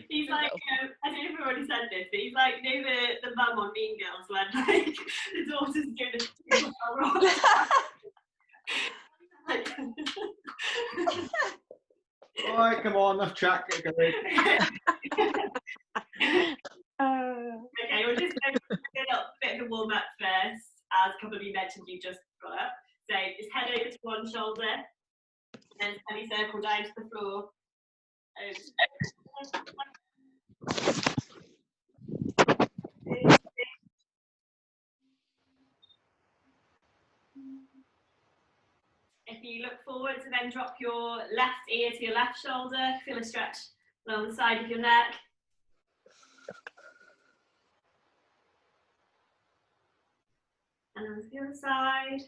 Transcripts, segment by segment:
He's like, I don't know if I've already said this, but he's like, you know, the mum on Mean Girls when like the daughter's doing a Alright, come on, enough chat. Get going. Okay, we'll just do a little bit of a warm up first, as a couple of you mentioned you just got up. So just head over to one shoulder, and semicircle down to the floor. If you look forward to then drop your left ear to your left shoulder, feel a stretch along the side of your neck. And on the other side.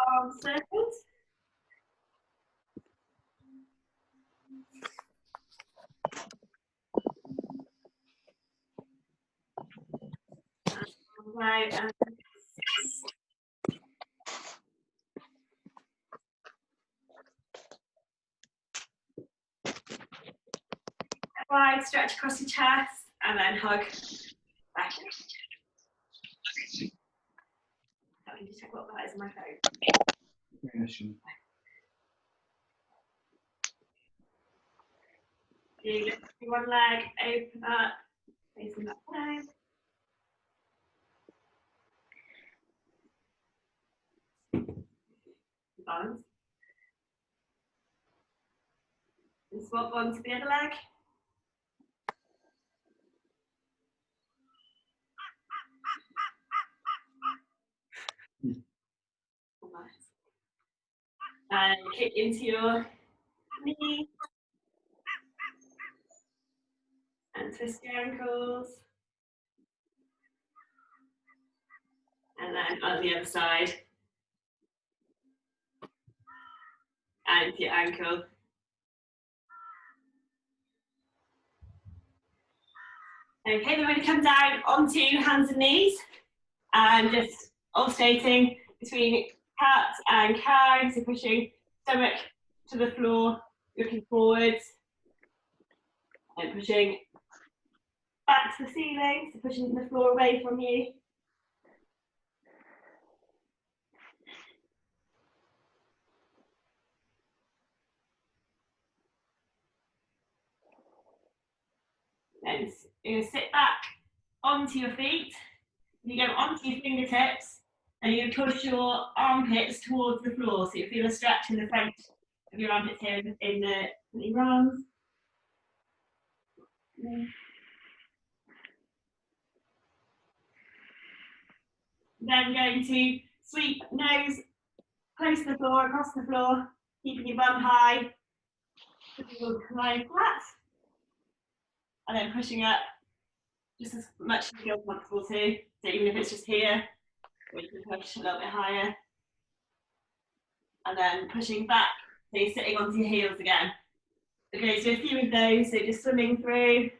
Arm circles. Right. Wide stretch across your chest and then hug back. Let me just check what that is on my phone. You lift one leg, open up, facing that way. Balance. And swap on to the other leg. And kick into your knee. And twist your ankles. And then on the other side. And your ankle. Okay, then we're going to come down onto hands and knees. And just alternating between cat and cow. So pushing stomach to the floor, looking forwards. And pushing back to the ceiling, so pushing the floor away from you. Then you're going to sit back onto your feet. You go onto your fingertips and you push your armpits towards the floor. So you feel a stretch in the front of your armpits here in your arms. Then going to sweep nose close to the floor, across the floor, keeping your bum high, lying flat, and then pushing up just as much as you feel comfortable to. So even if it's just here, we can push a little bit higher. And then pushing back, so you're sitting onto your heels again. Okay, so a few of those, so just swimming through.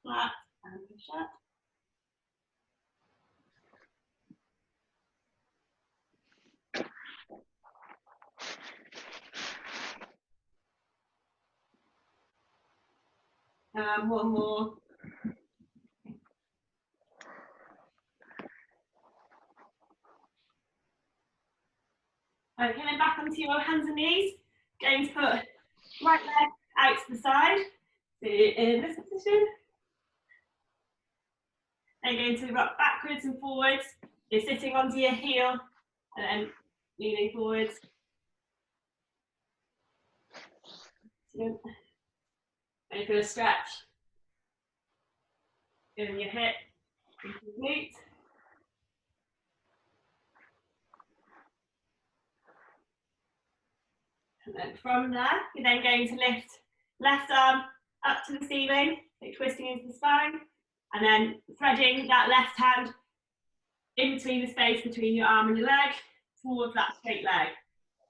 Flat and push up. One more. Okay, then back onto your hands and knees. Going to put right leg out to the side. So in this position. And going to rock backwards and forwards. You're sitting onto your heel and then leaning forwards. And for a stretch. In your hip, into your glute. And then from there, you're then going to lift left arm up to the ceiling, so twisting into the spine, and then threading that left hand in between the space between your arm and your leg towards that straight leg.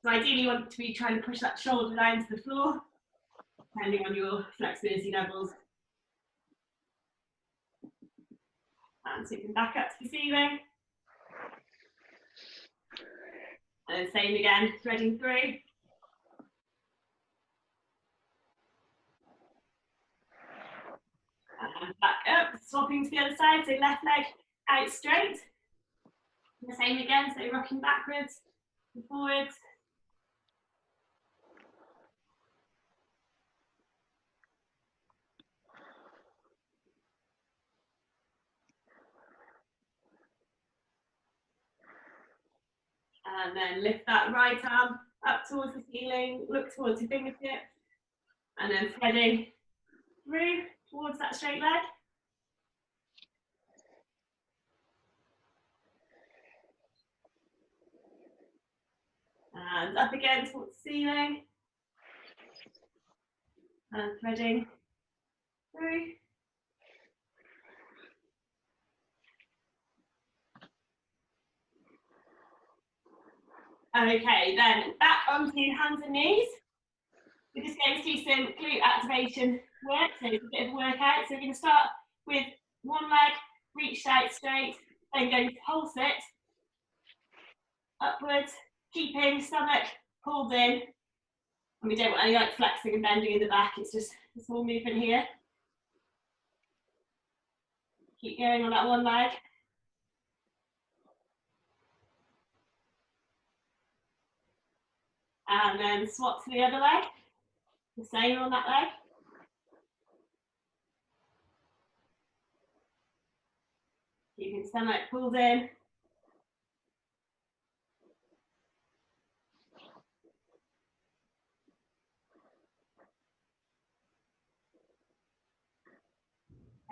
So ideally you want to be trying to push that shoulder down to the floor, depending on your flexibility levels. And so you can back up to the ceiling. then same again, threading through. And back up, swapping to the other side, so left leg out straight. And the same again, so rocking backwards and forwards. And then lift that right arm up towards the ceiling, look towards your fingertips, and then threading through towards that straight leg. And up again towards the ceiling. And threading through. Okay, then back onto hands and knees. We're just going to do some glute activation work, so it's a bit of a workout. So we're going to start with one leg reached out straight, then going to pulse it upwards, keeping stomach pulled in. And we don't want any like flexing and bending in the back, it's just a small movement here. Keep going on that one leg. And then swap to the other leg. The same on that leg. Keeping stomach pulled in.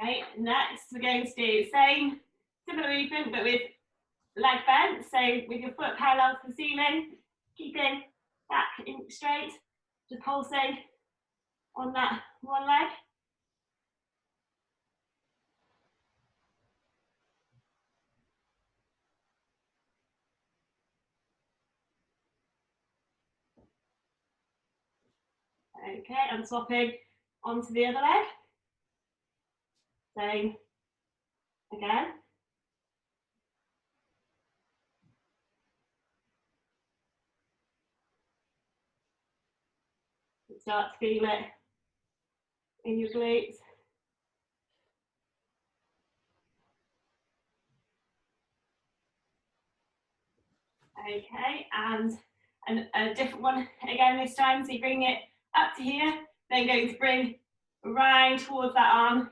Okay, next we're going to do same similar movement but with leg bent. So with your foot parallel to the ceiling, keeping back in straight, just pulsing on that one leg. Okay, and swapping onto the other leg. Same again. You start to feel it in your glutes. Okay, and a different one again this time. So you bring it up to here, then going to bring around towards that arm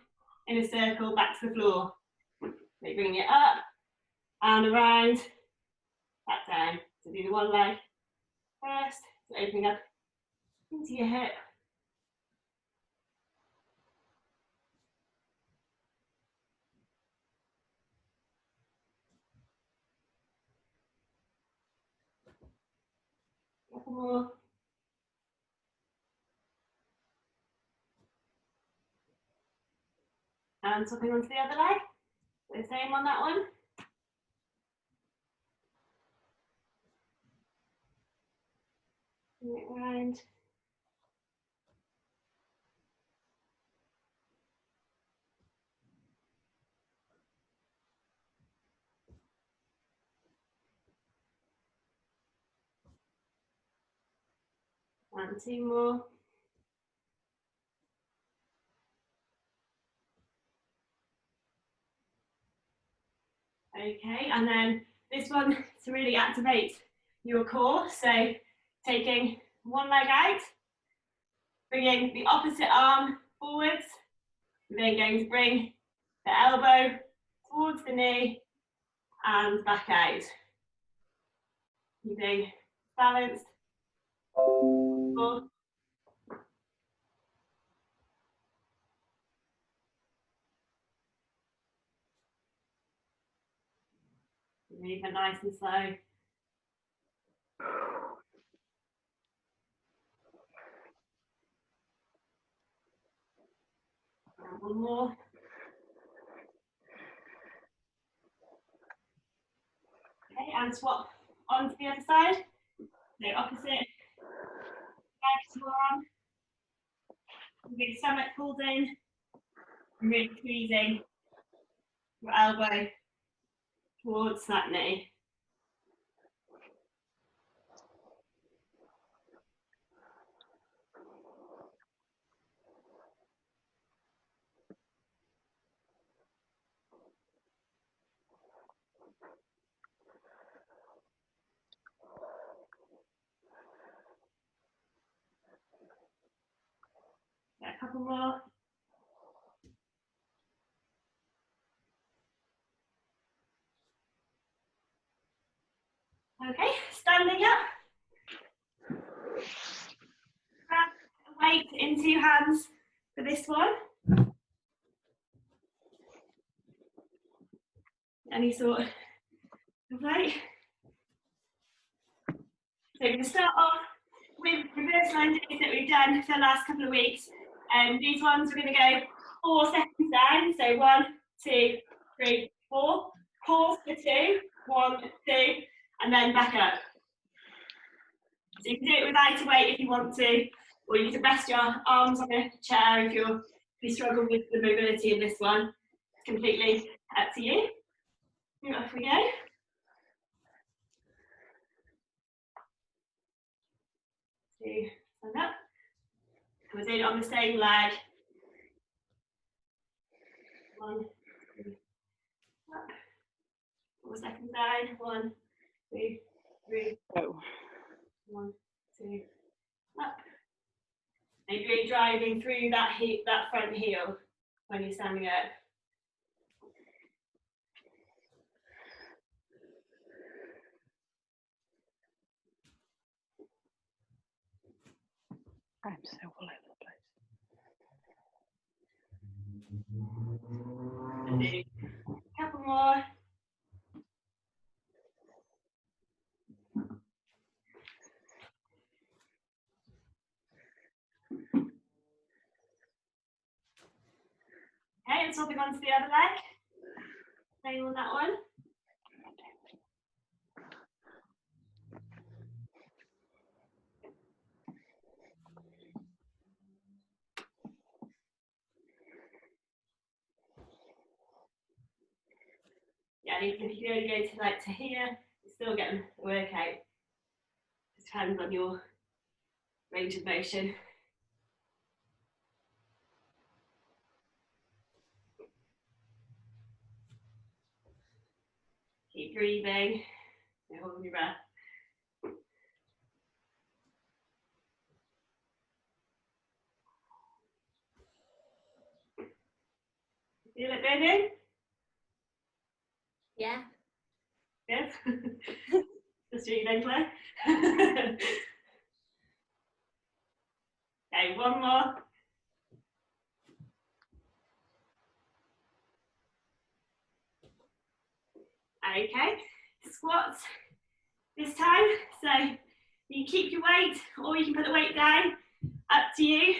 in a circle back to the floor. So you bring it up and around, back down. So do the one leg first, so opening up into your hip. Couple more. And swapping onto the other leg. So same on that one. Bring it around. And two more. Okay, and then this one to really activate your core. So taking one leg out, bringing the opposite arm forwards. We're then going to bring the elbow towards the knee and back out. Keeping balanced. Movement nice and slow. And one more. Okay, and swap onto the other side. So opposite leg to arm. With stomach pulled in, and really squeezing your elbow towards that knee. couple more. Okay, standing up. Grab a weight in 2 hands for this one. Any sort of weight. So we're going to start off with reverse lunges that we've done for the last couple of weeks. These ones we're going to go 4 seconds down. So 1, 2, 3, 4. Pause for 2. 1, 2, and then back up. So you can do it without a weight if you want to, or you can rest your arms on a chair if you struggle with the mobility in this one. It's completely up to you. And off we go. So stand up. And we're doing it on the same leg. 1, 2, up. 4 seconds down. 1, 2, 3. Go. 1, 2, up. And you're really driving through that front heel when you're standing up. I'm so all over the place. And do a couple more. Okay, and swapping on to the other leg. Same on that one. Yeah, and even if you only go to here, you're still getting the workout. Just depends on your range of motion. Keep breathing, holding your breath. Feel it burning? Yeah. Good. Just breathing, Claire. Okay, one more. Okay, squats this time. So you keep your weight or you can put the weight down, up to you.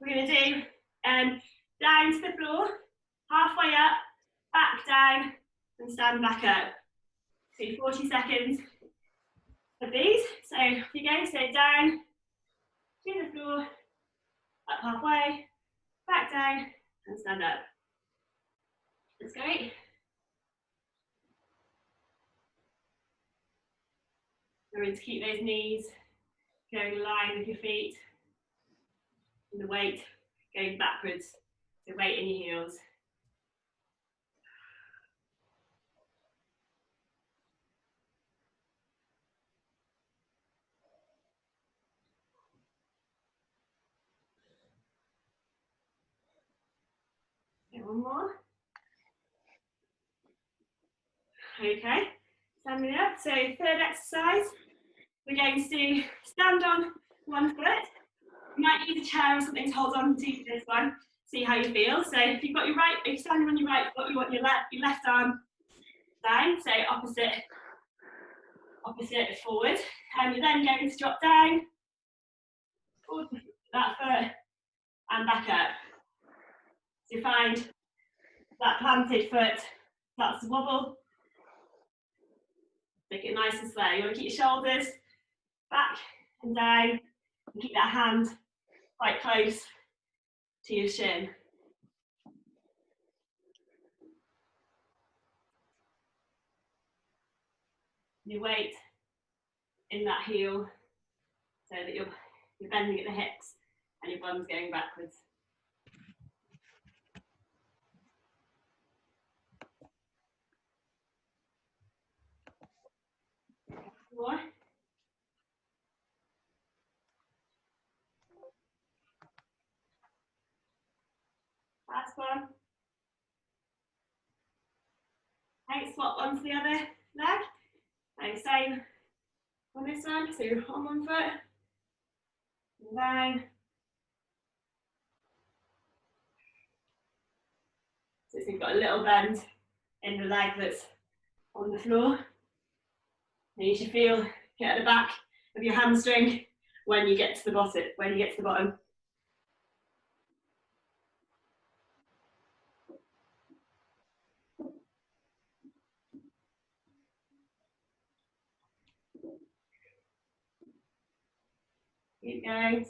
We're going to do down to the floor, halfway up, back down, and stand back up. So 40 seconds of these. So if you go, so down to the floor, up halfway, back down, and stand up. That's great. Remember to keep those knees going in line with your feet, and the weight going backwards, so weight in your heels. Okay, one more. Okay, standing up. So third exercise, we're going to stand on one foot. You might need a chair or something to hold on to for this one. See how you feel. So if you've got your right, if you're standing on your right foot, you want your left arm down, so opposite forward. And you're then going to drop down, forward that foot, and back up. So you find that planted foot starts to wobble. Make it nice and slow. You want to keep your shoulders back and down, and keep that hand quite close to your shin. Your weight in that heel so that you're bending at the hips and your bum's going backwards. More. Last one. Okay, swap onto the other leg. Okay, same on this one. So on one foot, and down. So you've got a little bend in the leg that's on the floor. And you should feel it at the back of your hamstring when you get to the bottom. Keep going.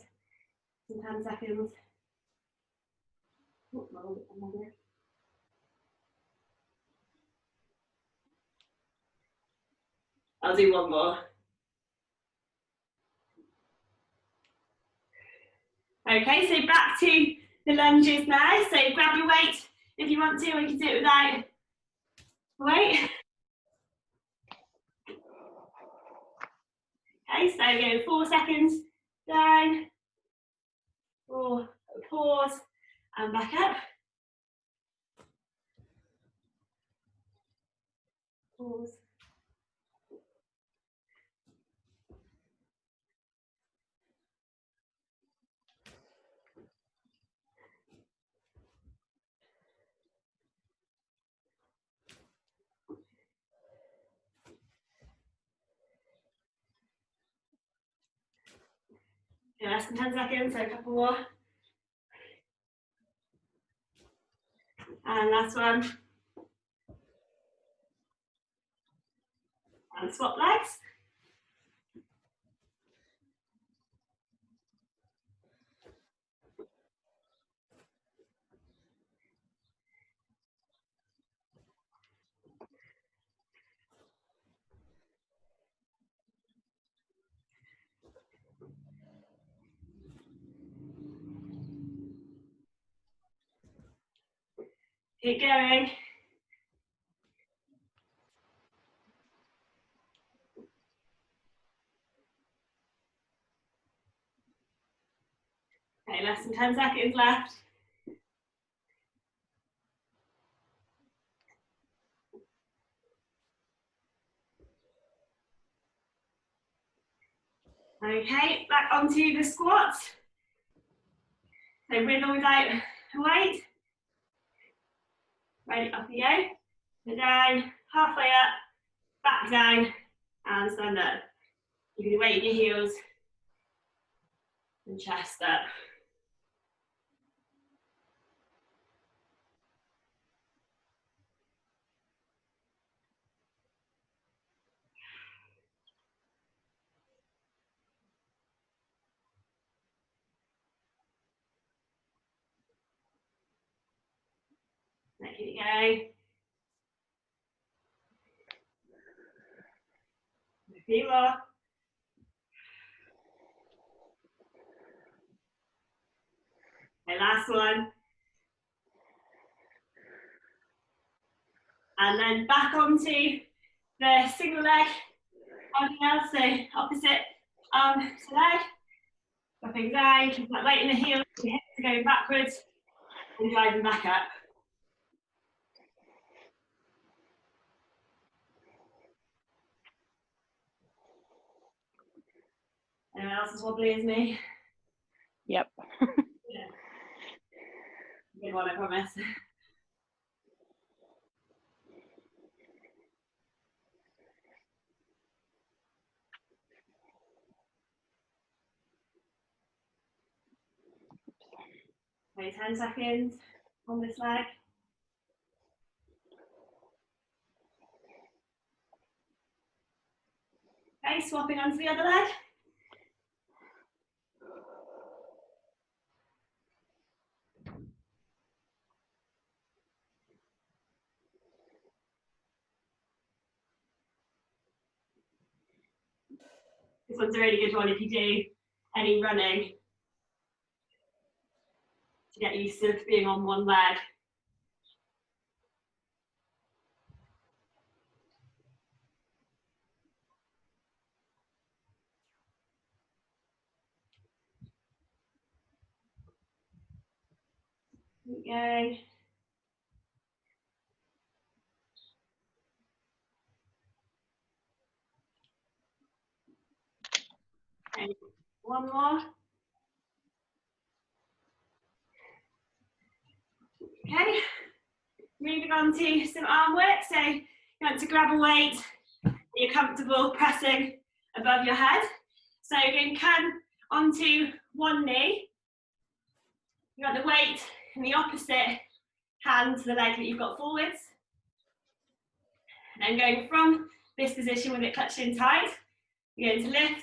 10 seconds. I'll do one more. Okay, so back to the lunges now. So grab your weight if you want to, or you can do it without weight. Okay, so go 4 seconds down, 4, pause, and back up. Pause. Okay, less than 10 seconds, so a couple more. And last one. And swap legs. Keep going. Okay, less than 10 seconds left. Okay, back onto the squat. So with or without weight. Ready, up you go. So down, halfway up, back down, and stand up. You can weight your heels and chest up. There you go. A few more. Okay, last one. And then back onto the single leg. Else, so opposite arm to leg. Dropping down, keep that weight in the heel, your hips are going backwards, and driving back up. Anyone else as wobbly as me? Yep. Yeah. Good one, I promise. Okay, 10 seconds on this leg. Okay, swapping onto the other leg. This one's a really good one if you do any running to get used to being on one leg. Keep going. And one more. Okay, moving on to some arm work. So you want to grab a weight that you're comfortable pressing above your head. So you're going to come onto one knee. You want the weight in the opposite hand to the leg that you've got forwards. And then going from this position with it clutched in tight, you're going to lift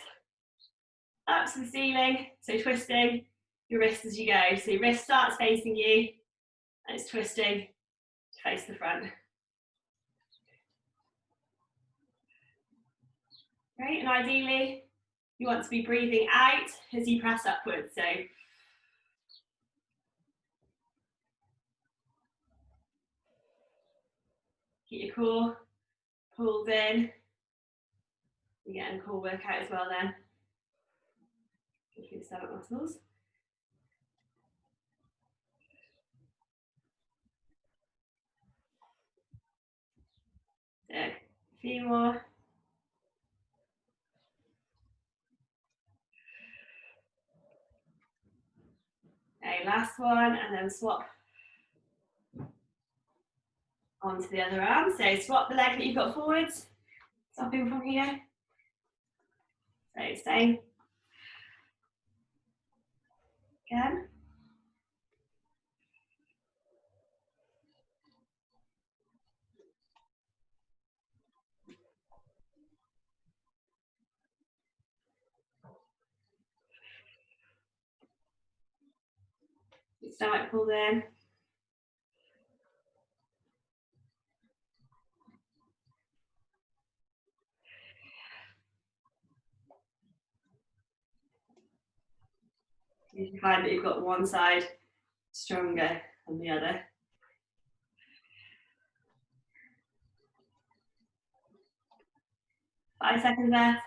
up to the ceiling, so twisting your wrists as you go. So your wrist starts facing you, and it's twisting to face the front. Great, and ideally, you want to be breathing out as you press upwards. So keep your core pulled in. You're getting core workout as well then. Go through the stomach muscles. So, a few more. Okay, last one, and then swap onto the other arm. So swap the leg that you've got forwards, stopping from here. So same. Again. Stomach pulled in. You can find that you've got one side stronger than the other. Five seconds left.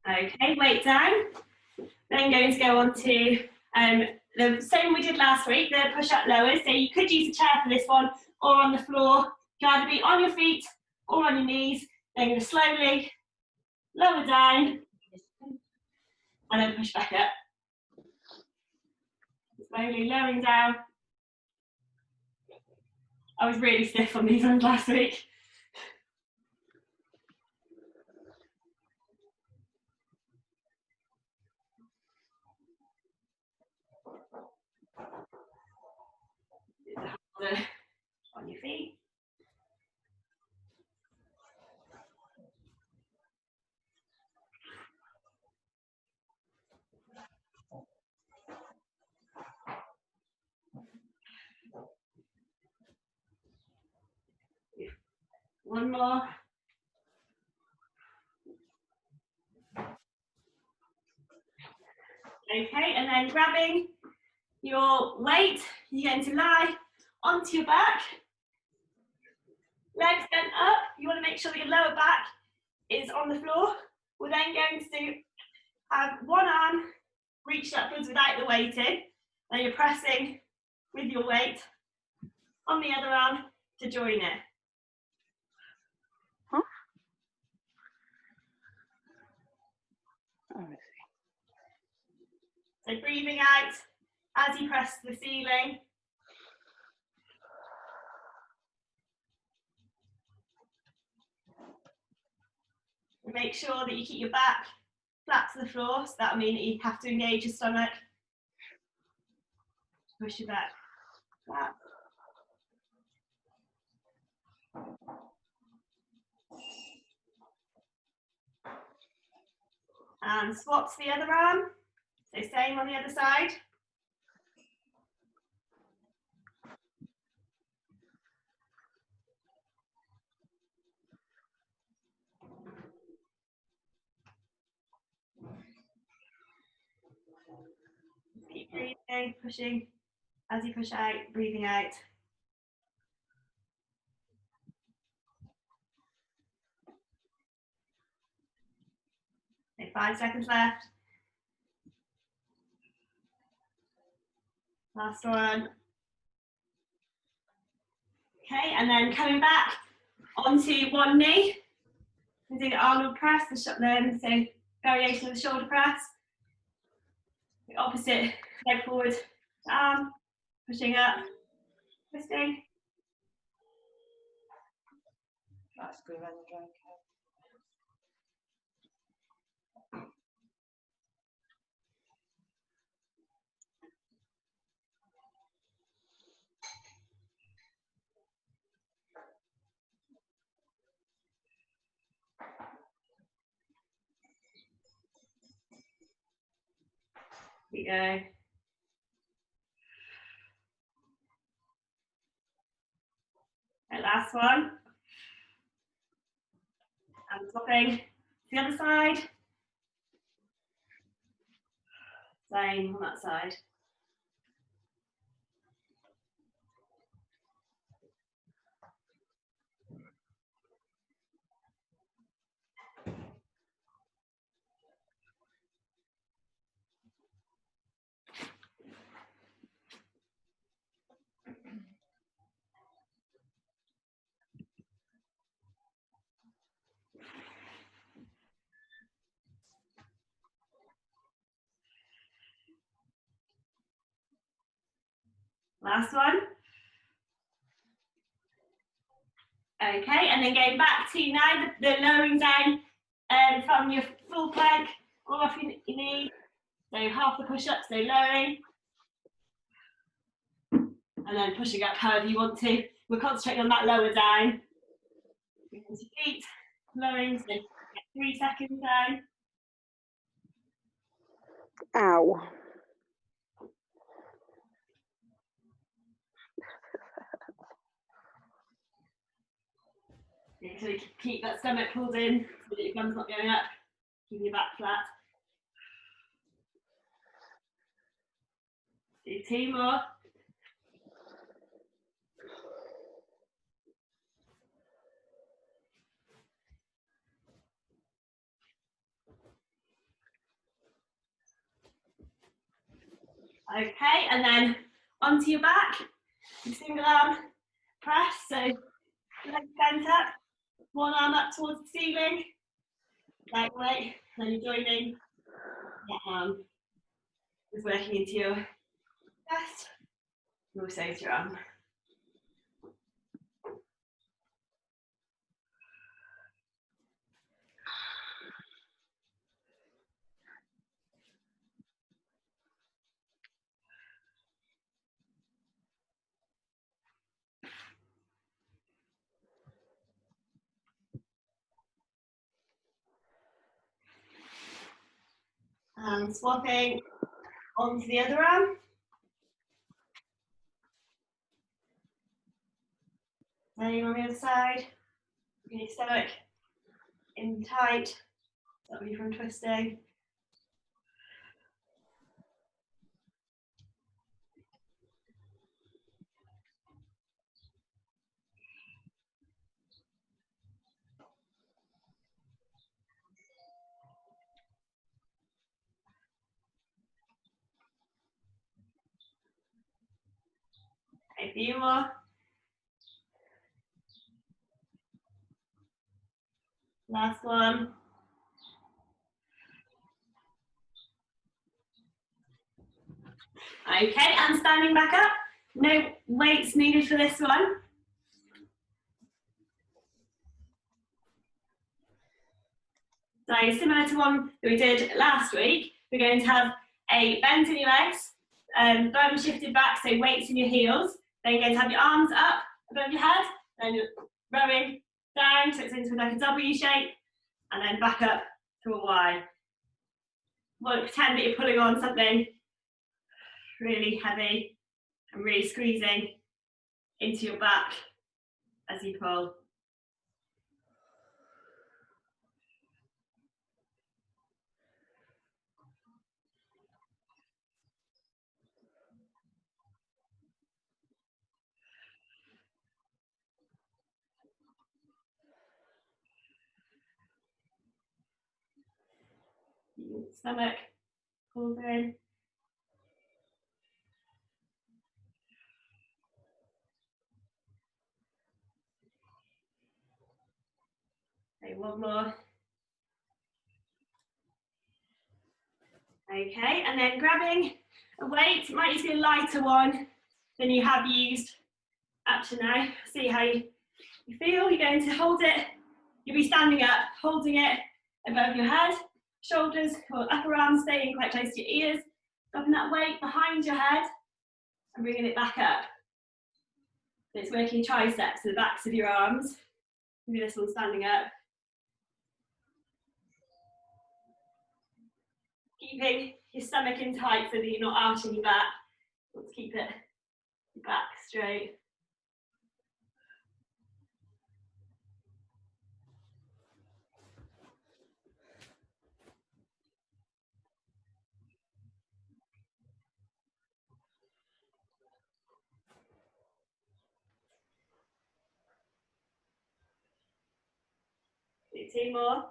Okay, weight down. Then going to go on to the same we did last week, the push-up lowers. So you could use a chair for this one, or on the floor. You can either be on your feet or on your knees. Then you're going to slowly lower down and then push back up. Slowly lowering down. I was really stiff on these ones last week. On your feet. One more. Okay, and then grabbing your weight, you're going to lie onto your back. Legs bent up. You want to make sure that your lower back is on the floor. We're then going to have one arm reached upwards without the weight in. Then you're pressing with your weight on the other arm to join it. Huh? Oh, I see. So breathing out as you press the ceiling. And make sure that you keep your back flat to the floor, so that'll mean that you have to engage your stomach. Push your back flat. And swap to the other arm. So same on the other side. Keep breathing, pushing. As you push out, breathing out. Okay, 5 seconds left. Last one. Okay, and then coming back onto one knee. We do the Arnold press, so variation of the shoulder press. The opposite leg forward to arm, pushing up, twisting. Here we go. Right, last one. And swapping to the other side. Same on that side. Last one. Okay, and then going back to now the lowering down from your full plank or off your knee. So half the push up, so lowering. And then pushing up however you want to. We're concentrating on that lower down. Bring into feet, lowering, so 3 seconds down. Ow. So you keep that stomach pulled in so that your bum's not going up. Keep your back flat. Do 2 more. Okay, and then onto your back, single arm press, so leg bent up, one arm up towards the ceiling, lightweight, and then you're joining that arm is working into your chest, and also to your arm. And swapping onto the other arm. Same on the other side. Your stomach in tight, stop you from twisting. A few more. Last one. Okay, and standing back up. No weights needed for this one. So similar to one that we did last week, we're going to have a bend in your legs, bum shifted back, so weights in your heels. Then you're going to have your arms up above your head, then you're rowing down, so it's into like a W shape, and then back up to a Y. Well, pretend that you're pulling on something really heavy and really squeezing into your back as you pull. stomach pulls in. Okay, one more. Okay, and then grabbing a weight, it might just be a lighter one than you have used up to now. See how you feel. You're going to hold it. You'll be standing up, holding it above your head, shoulders or upper arms staying quite close to your ears, dropping that weight behind your head and bringing it back up. So it's working triceps, the backs of your arms. Do this one standing up. Keeping your stomach in tight so that you're not arching your back. Let's keep it back straight. Do 2 more.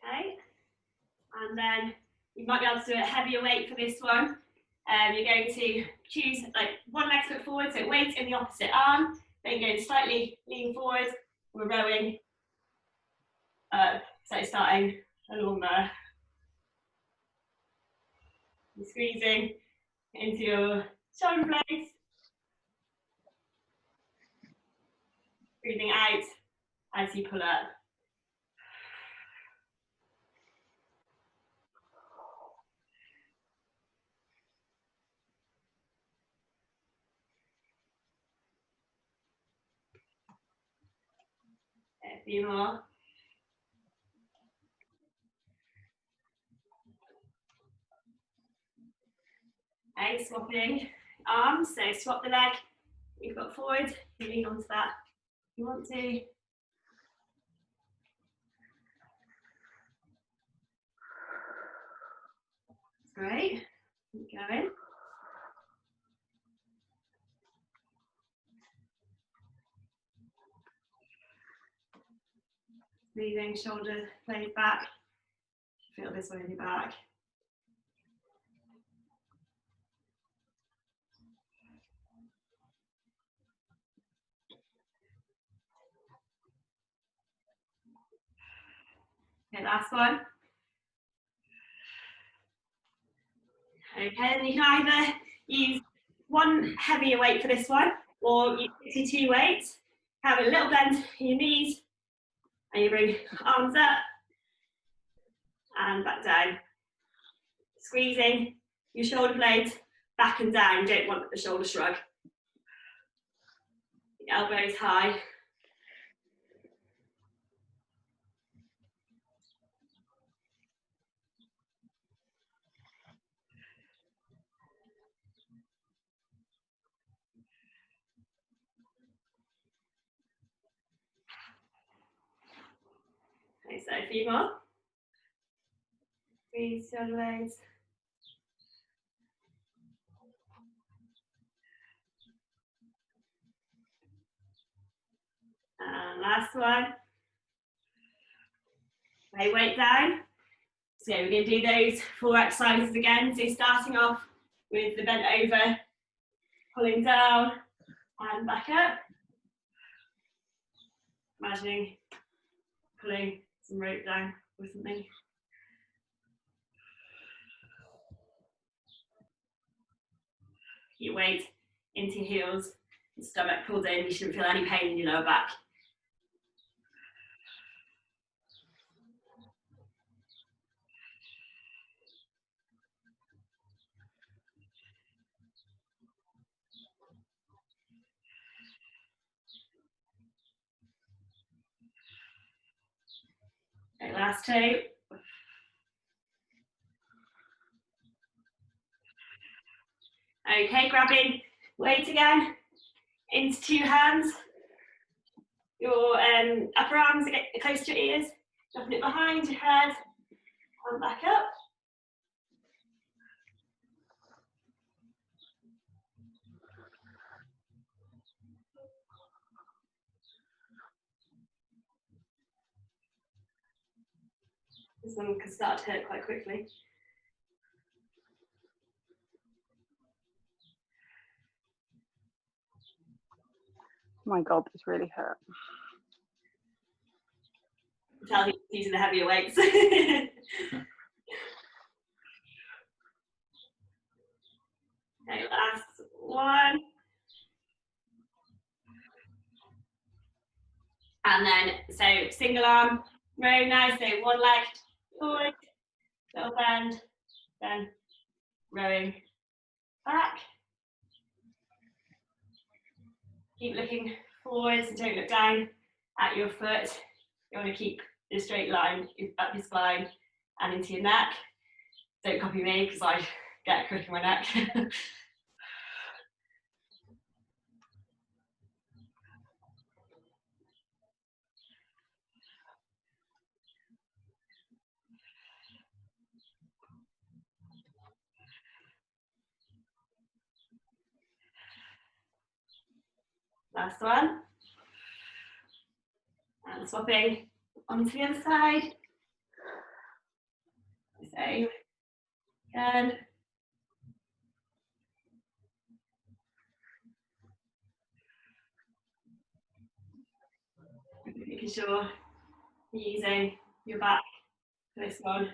Okay, and then you might be able to do a heavier weight for this one. You're going to choose like one leg foot forward, so weight in the opposite arm, then going slightly lean forward. We're rowing up, so starting along there. You're squeezing into your shoulder blades, breathing out as you pull up. A few more. Okay, swapping arms, so swap the leg you've got forward, you lean onto that if you want to. Great, keep going. Breathing, shoulder blade back. Feel this one in your back. Okay, last one. Okay, then you can either use one heavier weight for this one, or use 62 weights. Have a little bend in your knees, and you bring arms up and back down. Squeezing your shoulder blades back and down. You don't want the shoulder shrug. The elbows high. Okay, so a few more. Squeeze shoulder blades. And last one. Okay, weight down. So we're going to do those 4 exercises again. So starting off with the bent over, pulling down and back up. Imagining pulling some rope down or something. Your weight into your heels, your stomach pulled in. You shouldn't feel any pain in your lower back. Okay, last 2. Okay, grabbing weight again into 2 hands. Your upper arms are getting close to your ears. Dropping it behind your head and back up. This one can start to hurt quite quickly. My God, this really hurt. Tell he's using the heavier weights. Okay, last one. And then, so single arm row now, so one leg forward, little bend, then rowing back. Keep looking forwards and don't look down at your foot. You want to keep the straight line up your spine and into your neck. Don't copy me because I get a crick in my neck. Last one. And swapping onto the other side. Same. Again. Making sure you're using your back for this one.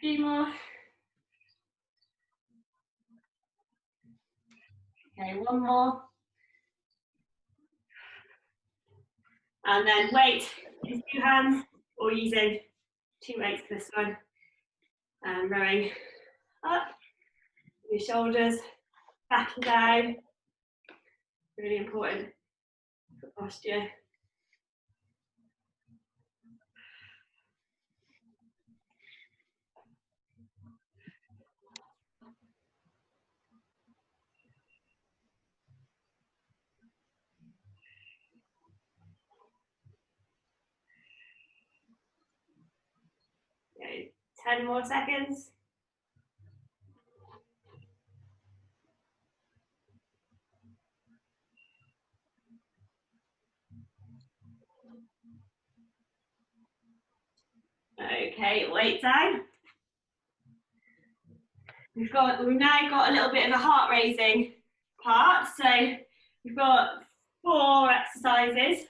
Few more. Okay, one more. And then weight in 2 hands or using 2 weights for this one. And rowing up, your shoulders back and down. Really important for posture. Okay, 10 more seconds. Okay, weight down. We've now got a little bit of a heart raising part. So we've got 4 exercises.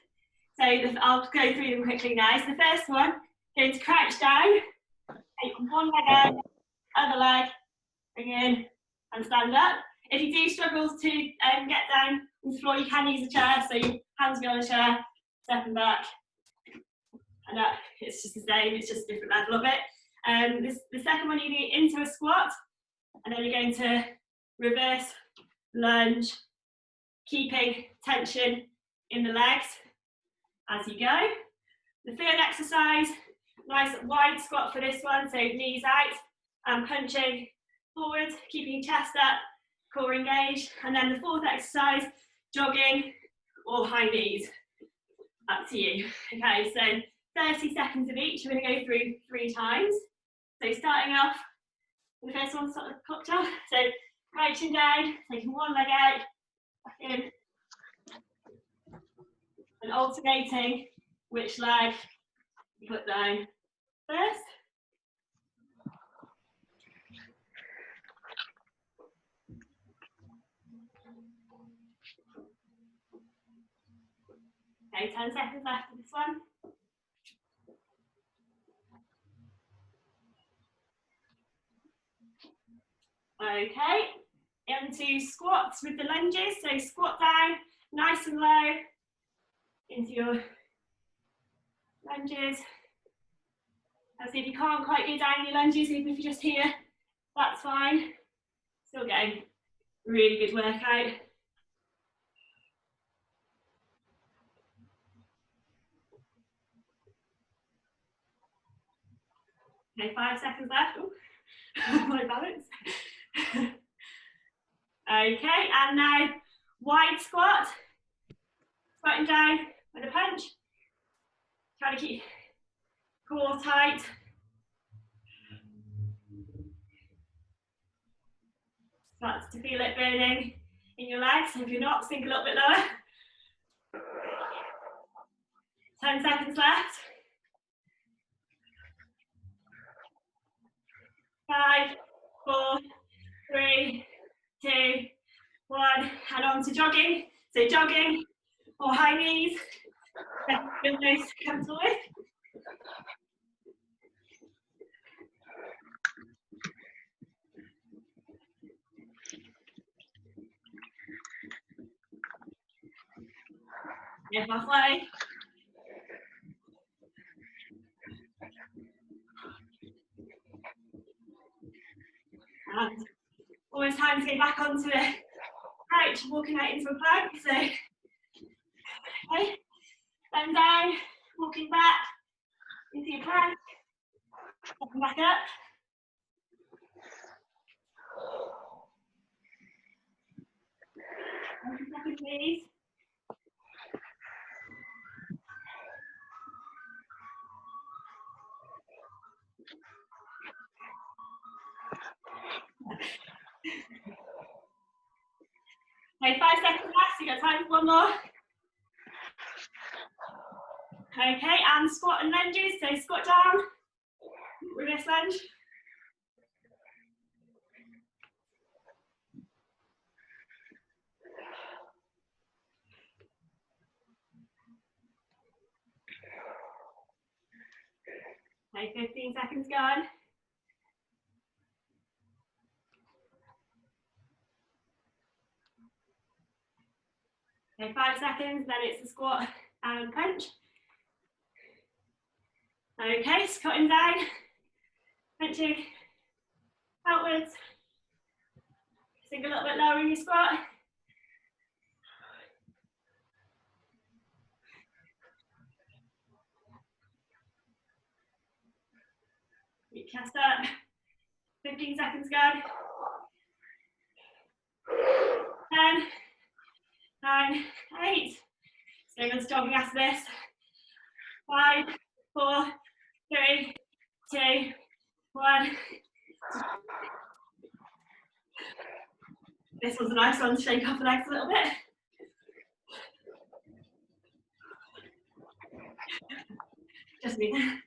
So I'll go through them quickly now. So the first one, going to crouch down, take one leg out, other leg, bring in and stand up. If you do struggle to get down on the floor, you can use a chair. So your hands will be on the chair, stepping back and up. It's just the same, it's just a different level of it. The second one, you do into a squat, and then you're going to reverse lunge, keeping tension in the legs as you go. The third exercise, nice wide squat for this one, so knees out and punching forward, keeping your chest up, core engaged. And then the fourth exercise, jogging or high knees, up to you. Okay, so 30 seconds of each, we're going to go through 3 times. So starting off, the first one, sort of cocktail. So crouching down, taking one leg out, back in, and alternating which leg you put down first. Okay, 10 seconds left for this one. Okay, into squats with the lunges. So squat down, nice and low, into your lunges. And see if you can't quite go down your lunges, even if you're just here, that's fine. Still getting really good workout. Okay, 5 seconds left. Ooh, my balance. Okay, and now wide squat. Squatting down with a punch. Try to keep core tight. Start to feel it burning in your legs. If you're not, sink a little bit lower. 10 seconds left. 5, 4, 3, 2, 1. And on to jogging. So jogging or high knees. Feel most comfortable with. Yeah, halfway. And almost time to get back onto the couch, walking out into a plank. So, okay, bend down, walking back into your plank, stepping back up. Second, please. Okay, 5 seconds left, so you've got time for one more. Okay, and squat and lunges, so squat down, reverse lunge. Okay, 15 seconds gone. Okay, 5 seconds, then it's the squat and punch. Okay, squatting down, punching outwards. Sink a little bit lower in your squat. Keep chest up. 15 seconds gone. 10, 9, 8. Stay good jogging after this. 5, 4, 3, 2, 1. This was a nice one to shake off the legs a little bit. Just me.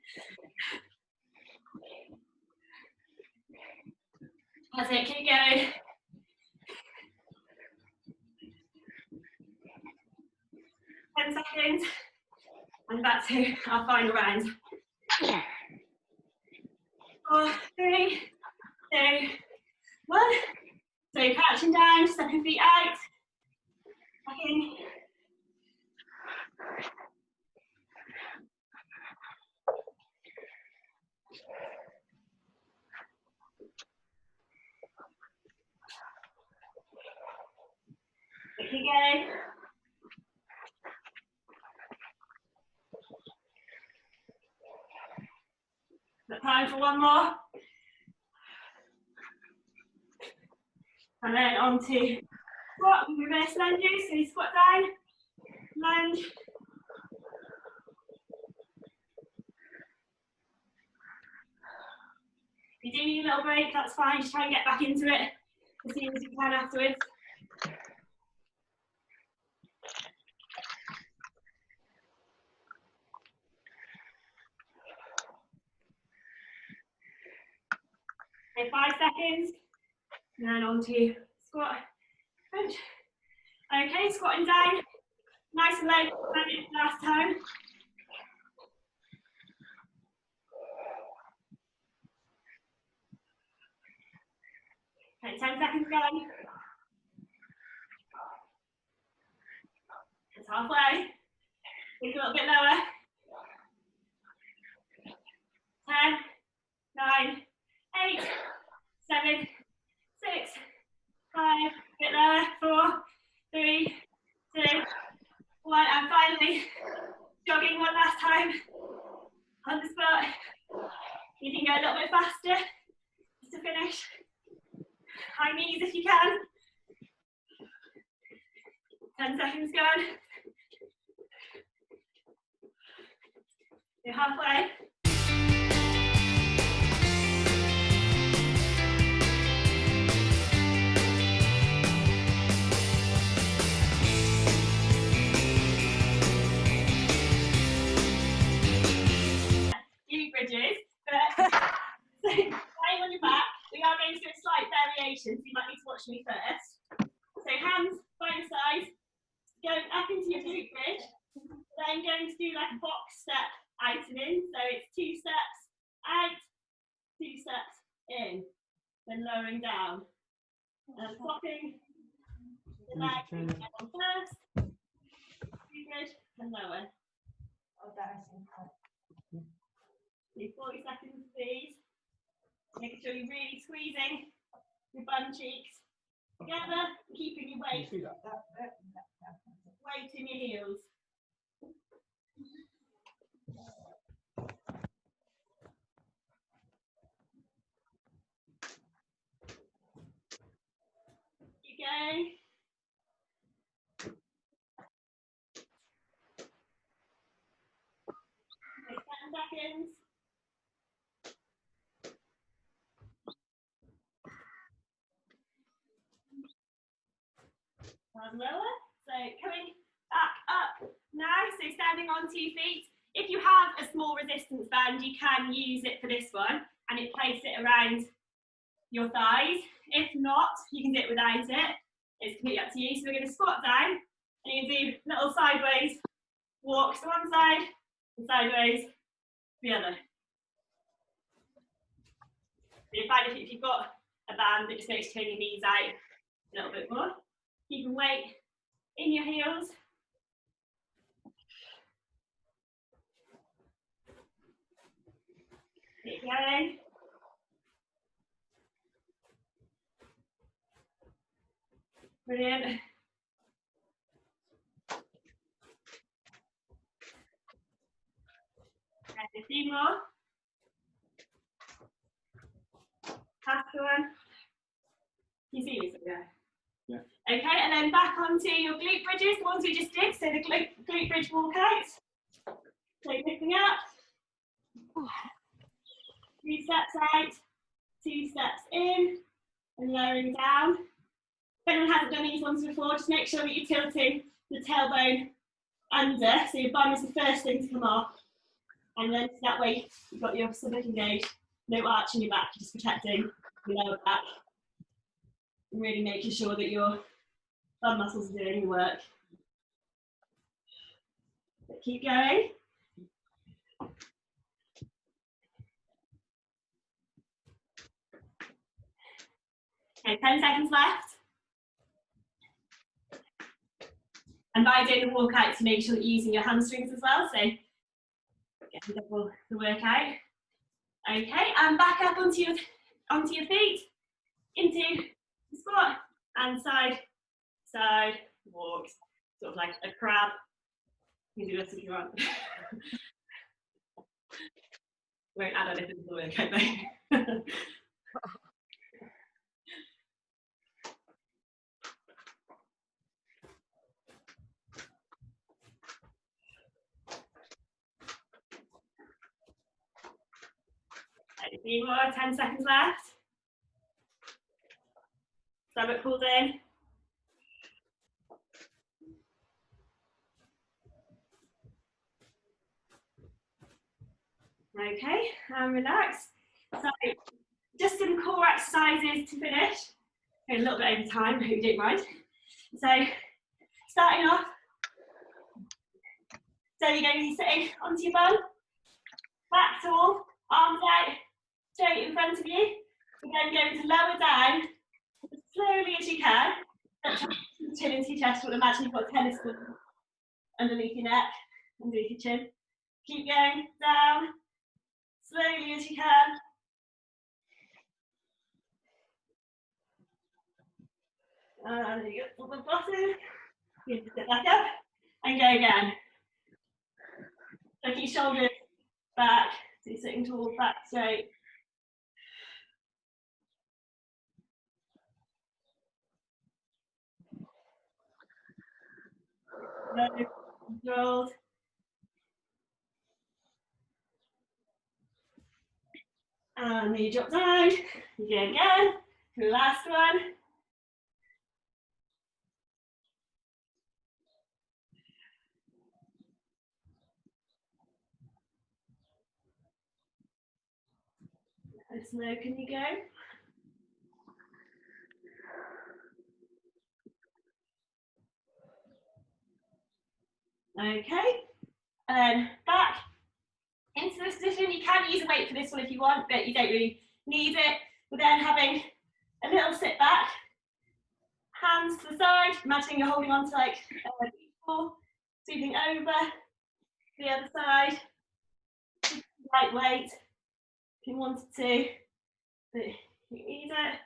That's it, keep going. 10 seconds. And back to our final round. 4, 3, 2, 1. So crouching down, stepping feet out. Back in. Keep going. Got time for one more. And then on to squat and reverse lunges. So you squat down, lunge. If you do need a little break, that's fine. Just try and get back into it as soon as you can afterwards. Okay, 5 seconds. And then on to squat, punch. Okay, squatting down. Nice and low, like it last time. Okay, 10 seconds going. It's halfway. Think a little bit lower. 10, 9, 8, 7, 6, 5, a bit lower. 4, 3, 2, 1, and finally, jogging one last time on the spot. You can go a little bit faster just to finish. High knees if you can. 10 seconds gone. You're halfway. Glute bridges, but so lying on your back, we are going to do a slight variation, so you might need to watch me first. So hands by your side, going up into your glute bridge, then going to do like a box step out and in. So it's 2 steps out, 2 steps in, then lowering down. And swapping the leg on first, glute bridge, and lower. Do 40 seconds of these. Making sure you're really squeezing your bum cheeks together, keeping your weight in your heels. Keep going. 10 seconds. And lower. So coming back up now. So standing on 2 feet. If you have a small resistance band, you can use it for this one, and it place it around your thighs. If not, you can do it without it. It's completely up to you. So we're going to squat down, and you can do little sideways walks to one side and sideways to the other. So you find if you've got a band, it just makes you turn your knees out a little bit more. Keep your weight in your heels. Keep going. Brilliant. And a few more. Last one. You see this? Yeah. Okay, and then back onto your glute bridges, the ones we just did. So the glute bridge walkouts. So lifting up. 3 steps out, 2 steps in, and lowering down. If anyone hasn't done these ones before, just make sure that you're tilting the tailbone under, so your bum is the first thing to come off. And then that way you've got your stomach engaged, no arch in your back, you're just protecting your lower back. And really making sure that your bum muscles are doing the work. But keep going. Okay, 10 seconds left. And by doing the walkout, to make sure that you're using your hamstrings as well, so get double the workout. Okay, and back up onto your feet, into the squat, and side walks, sort of like a crab. You can do this if you want. Won't add anything to the workout though. A few more, 10 seconds left. Stomach pulled in. Okay, and relax. So, just some core exercises to finish. A little bit over time, I hope you don't mind. So, starting off. So you're going to be sitting onto your bum, back tall, arms out, straight in front of you. We're then going to lower down as slowly as you can. Chin into your chest. We'll imagine you've got tennis balls underneath your neck, underneath your chin. Keep going down, slowly as you can. And you get to the bottom. You can sit back up and go again. So keep your shoulders back, so you're sitting tall, back straight. No, controlled. And then you drop down, you go again, the last one. How slow can you go? Okay, and then back into this position. You can use a weight for this one if you want, but you don't really need it. We're then having a little sit back, hands to the side, imagining you're holding on to like a ball, sweeping over the other side, lightweight if you wanted to, but you need it.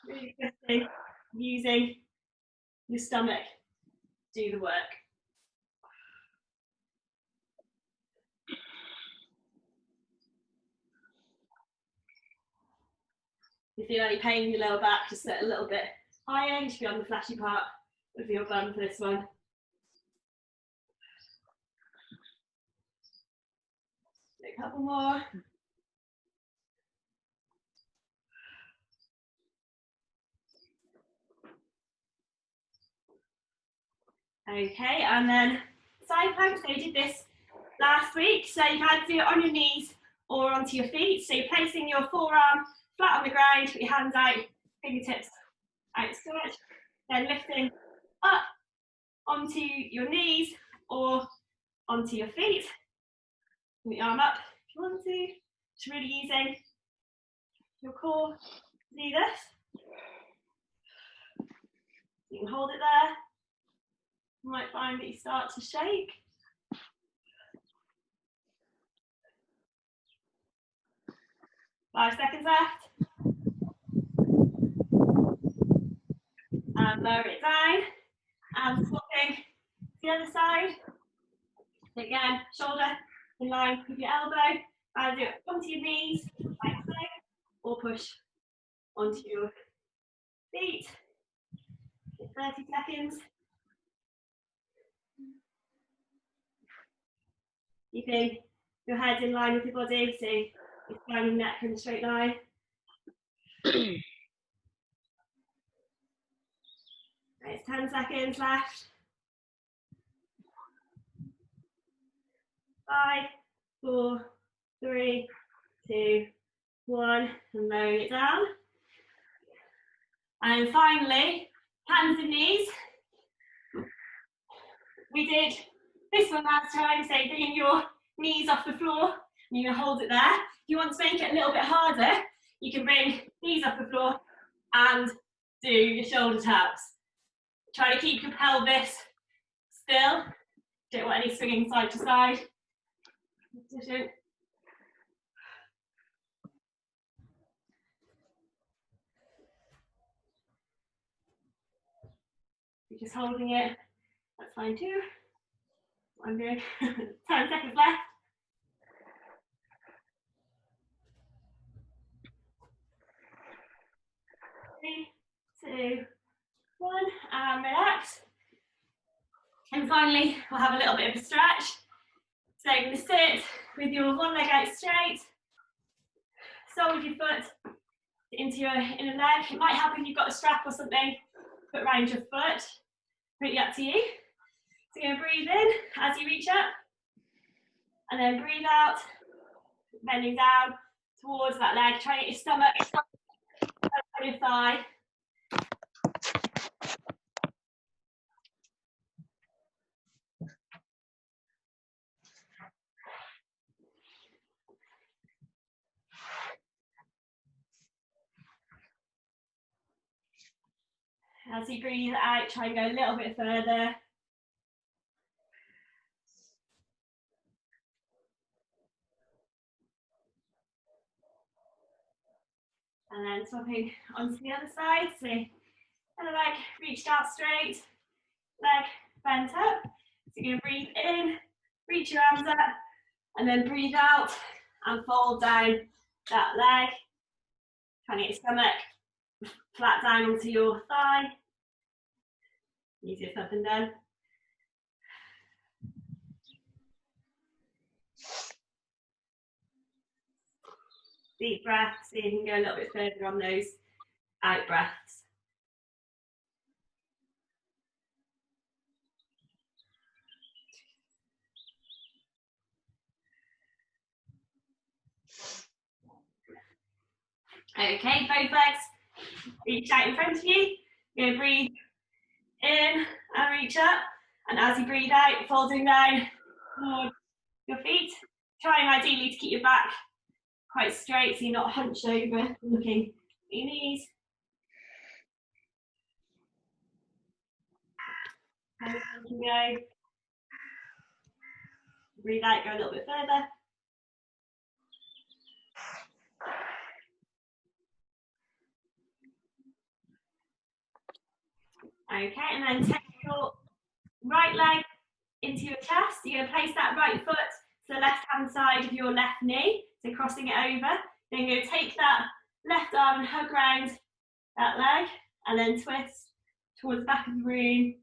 Really just using your stomach to do the work. If you feel any pain in your lower back, just sit a little bit higher. You should be on the flashy part of your bum for this one. A couple more. Okay, and then side plank. So you did this last week. So you can do it on your knees or onto your feet. So you're placing your forearm flat on the ground, put your hands out, fingertips outstretched, then lifting up onto your knees or onto your feet. Put your arm up if you want to. Just really using your core to do this. You can hold it there. You might find that you start to shake. Five seconds left. And lower it down. And swapping to the other side. Again, shoulder in line with your elbow. Either do it onto your knees, like so, or push onto your feet. 30 seconds. Keeping your head in line with your body, so your spine and neck in a straight line. It's 10 seconds left. 5, 4, 3, 2, 1, and lowering it down. And finally, hands and knees. We did this one last time, so bringing your knees off the floor, and you're going to hold it there. If you want to make it a little bit harder, you can bring knees off the floor and do your shoulder taps. Try to keep your pelvis still. Don't want any swinging side to side. Position. You're just holding it, that's fine too. What I'm doing. 10 seconds left. 3, 2, 1, and relax. And finally, we'll have a little bit of a stretch. So you're going to sit with your one leg out straight, sole of your foot into your inner leg. It might help if you've got a strap or something, put around your foot. Pretty up to you. So you're going to breathe in as you reach up, and then breathe out, bending down towards that leg. Try and get your stomach on your thigh. As you breathe out, try and go a little bit further. And then swapping onto the other side. So kind of like reached out straight, leg bent up. So you're going to breathe in, reach your arms up, and then breathe out and fold down that leg. Trying to get your stomach flat down onto your thigh. Easiest up and down. Deep breath, so you can go a little bit further on those out breaths. Okay, both legs reach out in front of you. You're going to breathe in and reach up. And as you breathe out, folding down towards your feet. Trying ideally to keep your back quite straight so you're not hunched over, looking at your knees. And you can go. Breathe out, go a little bit further. Okay, and then take your right leg into your chest. You're going to place that right foot to the left-hand side of your left knee, so crossing it over. Then you're going to take that left arm and hug around that leg, and then twist towards the back of the room.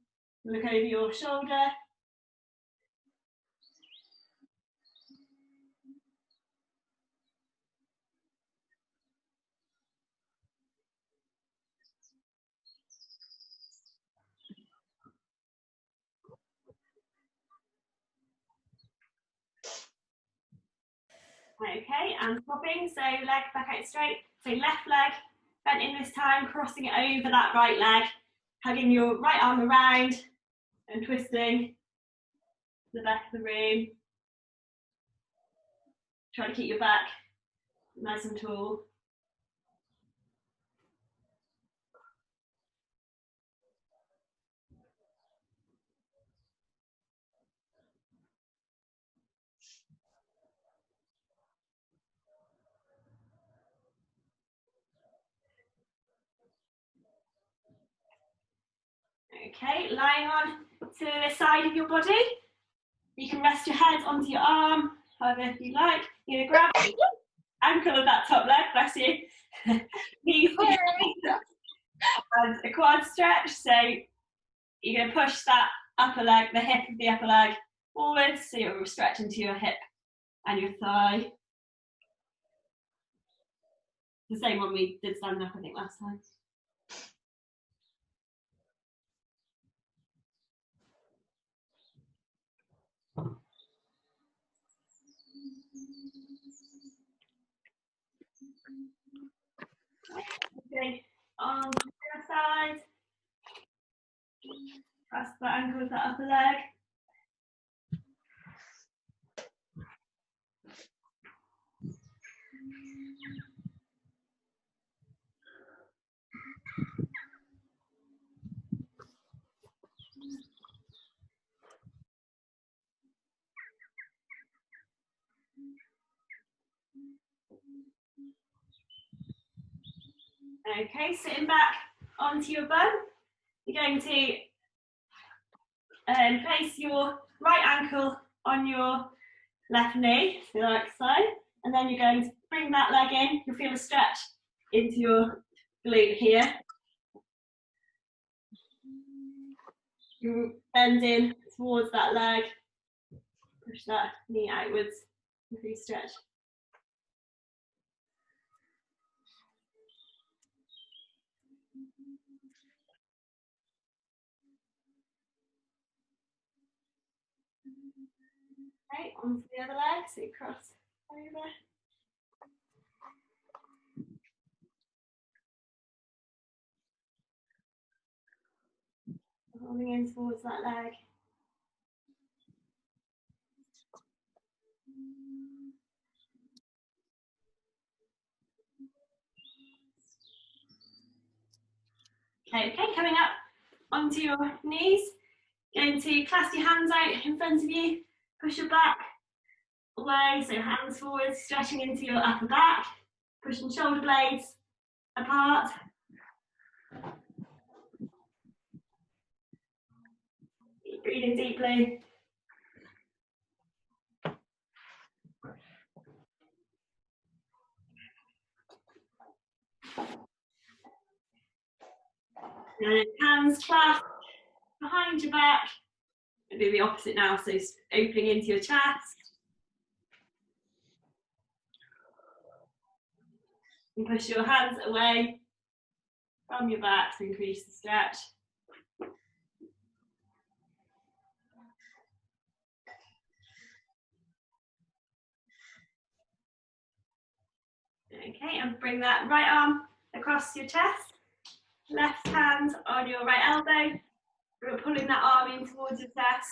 Look over your shoulder. Okay, and swapping, so leg back out straight. So left leg bent in this time, crossing it over that right leg, hugging your right arm around and twisting to the back of the room. Try to keep your back nice and tall. Okay, lying on to the side of your body. You can rest your head onto your arm, however you like. You're going to grab the ankle of that top leg, bless you. Knees and a quad stretch. So you're going to push that upper leg, the hip of the upper leg forward, so you'll stretch into your hip and your thigh. The same one we did standing up, I think, last time. Okay, on the other side. Press the ankle of that upper leg. Okay, sitting back onto your bum. You're going to place your right ankle on your left knee, like so, and then you're going to bring that leg in. You'll feel a stretch into your glute here. You bend in towards that leg, push that knee outwards, and stretch. Okay, onto the other leg, so you cross over. Holding in towards that leg. Okay, coming up onto your knees. Going to clasp your hands out in front of you, push your back away, so hands forward, stretching into your upper back, pushing shoulder blades apart. Keep breathing deeply. And hands clasped behind your back. And do the opposite now, so opening into your chest. And push your hands away from your back to increase the stretch. Okay, and bring that right arm across your chest, left hand on your right elbow. We're pulling that arm in towards your chest.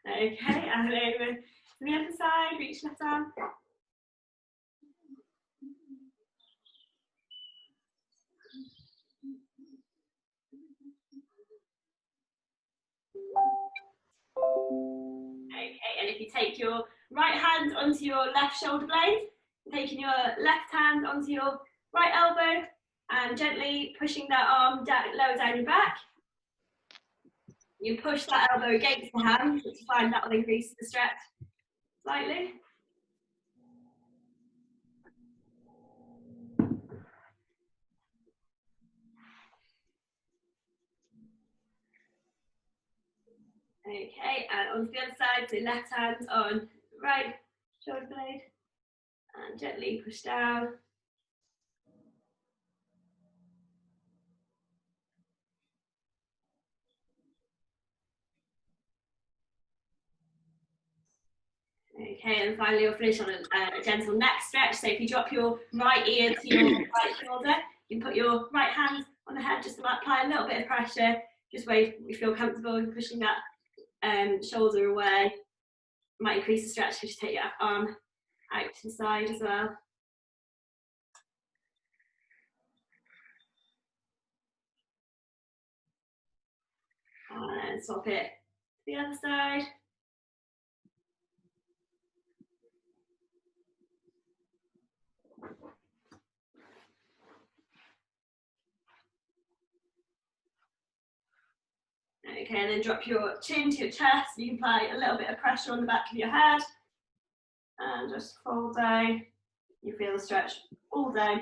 Okay, and over to the other side, reach left arm. Okay, and if you take your right hand onto your left shoulder blade, taking your left hand onto your right elbow, and gently pushing that arm down, lower down your back. You push that elbow against the hand, which you find that will increase the stretch slightly. Okay, and onto the other side, so left hand on right shoulder blade, and gently push down. Okay, and finally we'll finish on a gentle neck stretch. So if you drop your right ear to your right shoulder, you can put your right hand on the head, just to apply a little bit of pressure, just where you feel comfortable in pushing that shoulder away. Might increase the stretch if you take your arm out to the side as well. And swap it to the other side. Okay, and then drop your chin to your chest. You can apply a little bit of pressure on the back of your head. And just fold down. You feel the stretch all down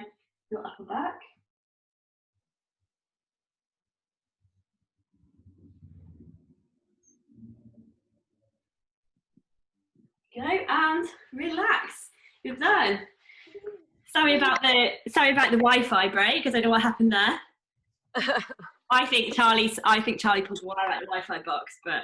your upper back. Go and relax. You're done. Sorry about the Wi-Fi break, because I don't know what happened there. I think Charlie pulled the wire out of the Wi-Fi box, but